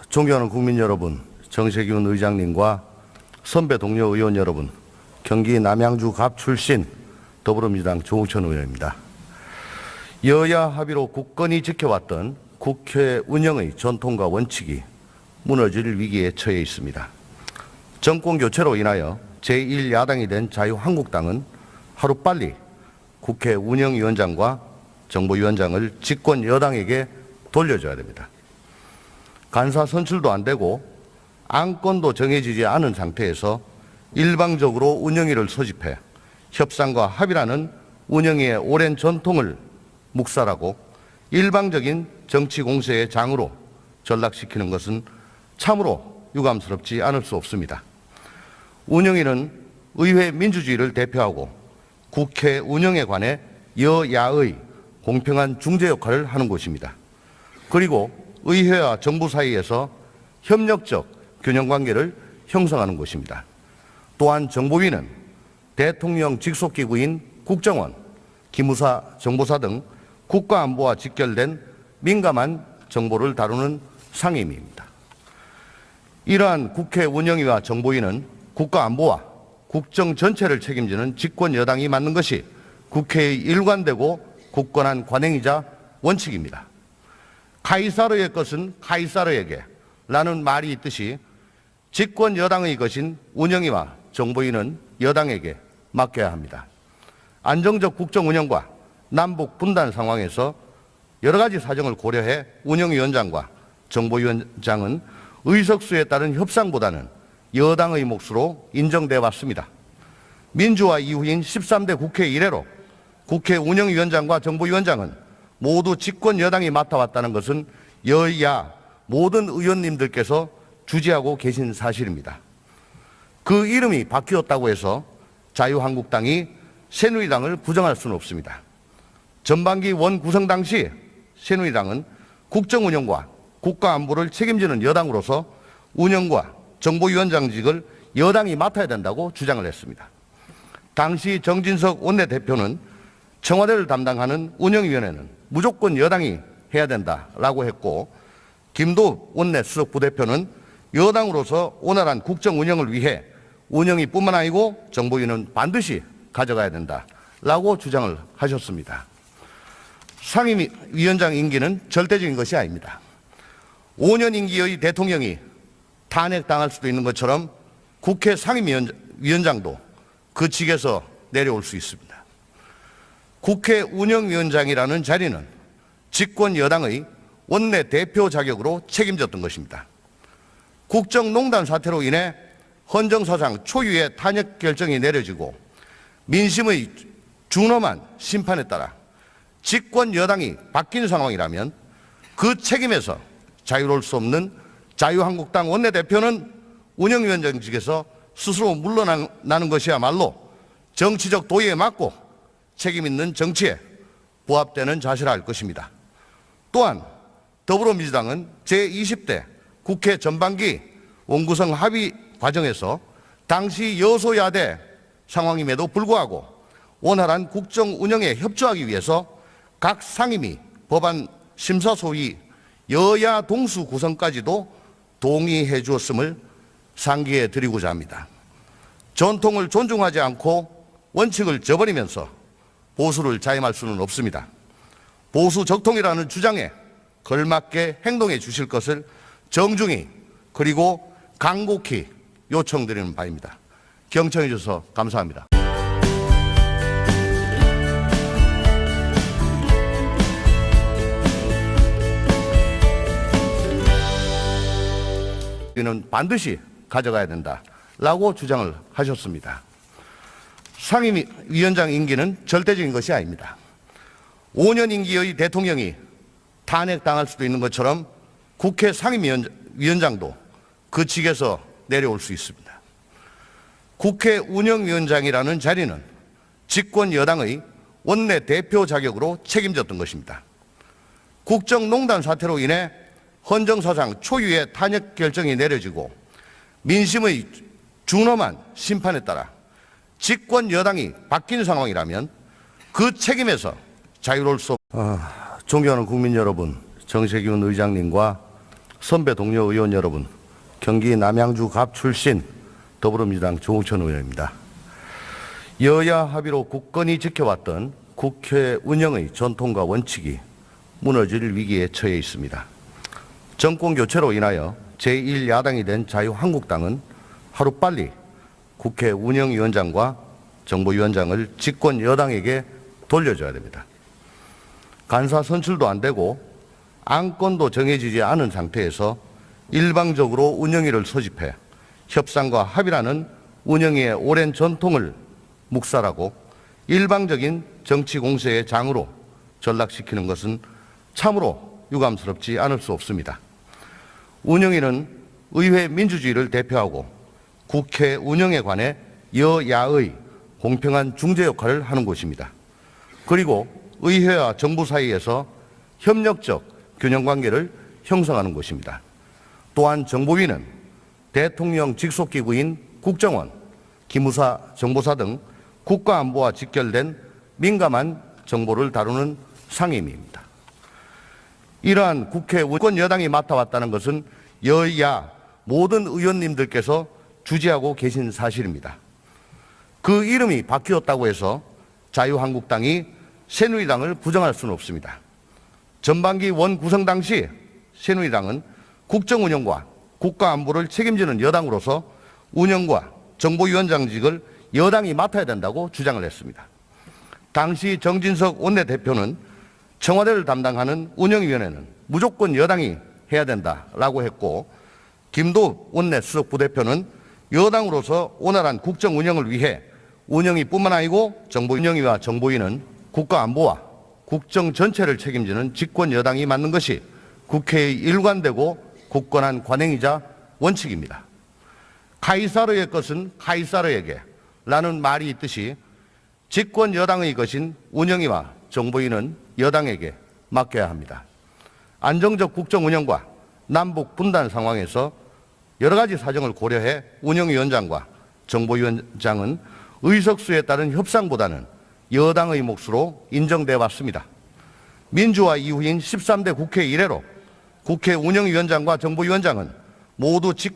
존경하는 국민 여러분, 정세균 의장님과 선배 동료 의원 여러분, 경기 남양주 갑 출신 더불어민주당 조홍천 의원입니다. 여야 합의로 굳건히 지켜왔던 국회 운영의 전통과 원칙이 무너질 위기에 처해 있습니다. 정권 교체로 인하여 제1야당이 된 자유한국당은 하루빨리 국회 운영위원장과 정보위원장을 집권 여당에게 돌려줘야 됩니다. 간사 선출도 안 되고 안건도 정해지지 않은 상태에서 일방적으로 운영위를 소집해 협상과 합의라는 운영위의 오랜 전통을 묵살하고 일방적인 정치 공세의 장으로 전락시키는 것은 참으로 유감스럽지 않을 수 없습니다. 운영위는 의회 민주주의를 대표하고 국회 운영에 관해 여야의 공평한 중재 역할을 하는 곳입니다. 그리고 의회와 정부 사이에서 협력적 균형관계를 형성하는 곳입니다. 또한 정보위는 대통령 직속기구인 국정원, 기무사, 정보사 등 국가안보와 직결된 민감한 정보를 다루는 상임위입니다. 이러한 국회 운영위와 정보위는 국가안보와 국정 전체를 책임지는 집권 여당이 맡는 것이 국회의 일관되고 굳건한 관행이자 원칙입니다. 카이사르의 것은 카이사르에게 라는 말이 있듯이 집권 여당의 것인 운영위와 정보위는 여당에게 맡겨야 합니다. 안정적 국정 운영과 남북 분단 상황에서 여러 가지 사정을 고려해 운영위원장과 정보위원장은 의석수에 따른 협상보다는 여당의 몫으로 인정돼 왔습니다. 민주화 이후인 13대 국회 이래로 국회 운영위원장과 정보위원장은 모두 집권 여당이 맡아왔다는 것은 여야 모든 의원님들께서 주재하고 계신 사실입니다. 그 이름이 바뀌었다고 해서 자유한국당이 새누리당을 부정할 수는 없습니다. 전반기 원 구성 당시 새누리당은 국정운영과 국가안보를 책임지는 여당으로서 운영과 정보위원장직을 여당이 맡아야 된다고 주장을 했습니다. 당시 정진석 원내대표는 청와대를 담당하는 운영위원회는 무조건 여당이 해야 된다라고 했고, 김도읍 원내수석 부대표는 여당으로서 원활한 국정 운영을 위해 운영위뿐만 아니고 정보위는 반드시 가져가야 된다라고 주장을 하셨습니다. 상임위원장 임기는 절대적인 것이 아닙니다. 5년 임기의 대통령이 탄핵당할 수도 있는 것처럼 국회 상임위원장도 그 직에서 내려올 수 있습니다. 국회 운영위원장이라는 자리는 집권 여당의 원내대표 자격으로 책임졌던 것입니다. 국정농단 사태로 인해 헌정사상 초유의 탄핵 결정이 내려지고 민심의 준엄한 심판에 따라 집권 여당이 바뀐 상황이라면 그 책임에서 자유로울 수 없는 자유한국당 원내대표는 운영위원장직에서 스스로 물러나는 것이야말로 정치적 도의에 맞고 책임 있는 정치에 부합되는 자세라 할 것입니다. 또한 더불어민주당은 제20대 국회 전반기 원구성 합의 과정에서 당시 여소야대 상황임에도 불구하고 원활한 국정 운영에 협조하기 위해서 각 상임위, 법안 심사 소위 여야 동수 구성까지도 동의해 주었음을 상기해 드리고자 합니다. 전통을 존중하지 않고 원칙을 저버리면서 보수를 자임할 수는 없습니다. 보수 적통이라는 주장에 걸맞게 행동해 주실 것을 정중히 그리고 간곡히 요청드리는 바입니다. 경청해 주셔서 감사합니다. 이는 반드시 가져가야 된다라고 주장을 하셨습니다. 상임위원장 임기는 절대적인 것이 아닙니다. 5년 임기의 대통령이 탄핵당할 수도 있는 것처럼 국회 상임위원장도 그 직에서 내려올 수 있습니다. 국회 운영위원장이라는 자리는 집권 여당의 원내대표 자격으로 책임졌던 것입니다. 국정농단 사태로 인해 헌정사상 초유의 탄핵 결정이 내려지고 민심의 준엄한 심판에 따라 집권 여당이 바뀐 상황이라면 그 책임에서 자유로울 수 없습니다. 존경하는 국민 여러분, 정세균 의장님과 선배 동료 의원 여러분, 경기 남양주 갑 출신 더불어민주당 조홍천 의원입니다. 여야 합의로 굳건히 지켜왔던 국회 운영의 전통과 원칙이 무너질 위기에 처해 있습니다. 정권 교체로 인하여 제1야당이 된 자유한국당은 하루빨리 국회 운영위원장과 정보위원장을 집권 여당에게 돌려줘야 됩니다. 간사 선출도 안 되고 안건도 정해지지 않은 상태에서 일방적으로 운영위를 소집해 협상과 합의라는 운영위의 오랜 전통을 묵살하고 일방적인 정치 공세의 장으로 전락시키는 것은 참으로 유감스럽지 않을 수 없습니다. 운영위는 의회 민주주의를 대표하고 국회 운영에 관해 여야의 공평한 중재 역할을 하는 곳입니다. 그리고 의회와 정부 사이에서 협력적 균형관계를 형성하는 곳입니다. 또한 정보위는 대통령 직속기구인 국정원, 기무사, 정보사 등 국가안보와 직결된 민감한 정보를 다루는 상임위입니다. 이러한 국회 운권 여당이 맡아왔다는 것은 여야 모든 의원님들께서 주지하고 계신 사실입니다. 그 이름이 바뀌었다고 해서 자유한국당이 새누리당을 부정할 수는 없습니다. 전반기 원 구성 당시 새누리당은 국정운영과 국가안보를 책임지는 여당으로서 운영과 정보위원장직을 여당이 맡아야 된다고 주장을 했습니다. 당시 정진석 원내대표는 청와대를 담당하는 운영위원회는 무조건 여당이 해야 된다라고 했고, 김도 원내수석 부대표는 여당으로서 원활한 국정 운영을 위해 운영위뿐만 아니고 정보운영위와 정보위는 국가안보와 국정 전체를 책임지는 집권 여당이 맡는 것이 국회의 일관되고 굳건한 관행이자 원칙입니다. 카이사르의 것은 카이사르에게 라는 말이 있듯이 집권 여당의 것인 운영위와 정보위는 여당에게 맡겨야 합니다. 안정적 국정 운영과 남북 분단 상황에서 여러 가지 사정을 고려해 운영위원장과 정보위원장은 의석수에 따른 협상보다는 여당의 몫으로 인정돼 왔습니다. 민주화 이후인 13대 국회 이래로 국회 운영위원장과 정보위원장은 모두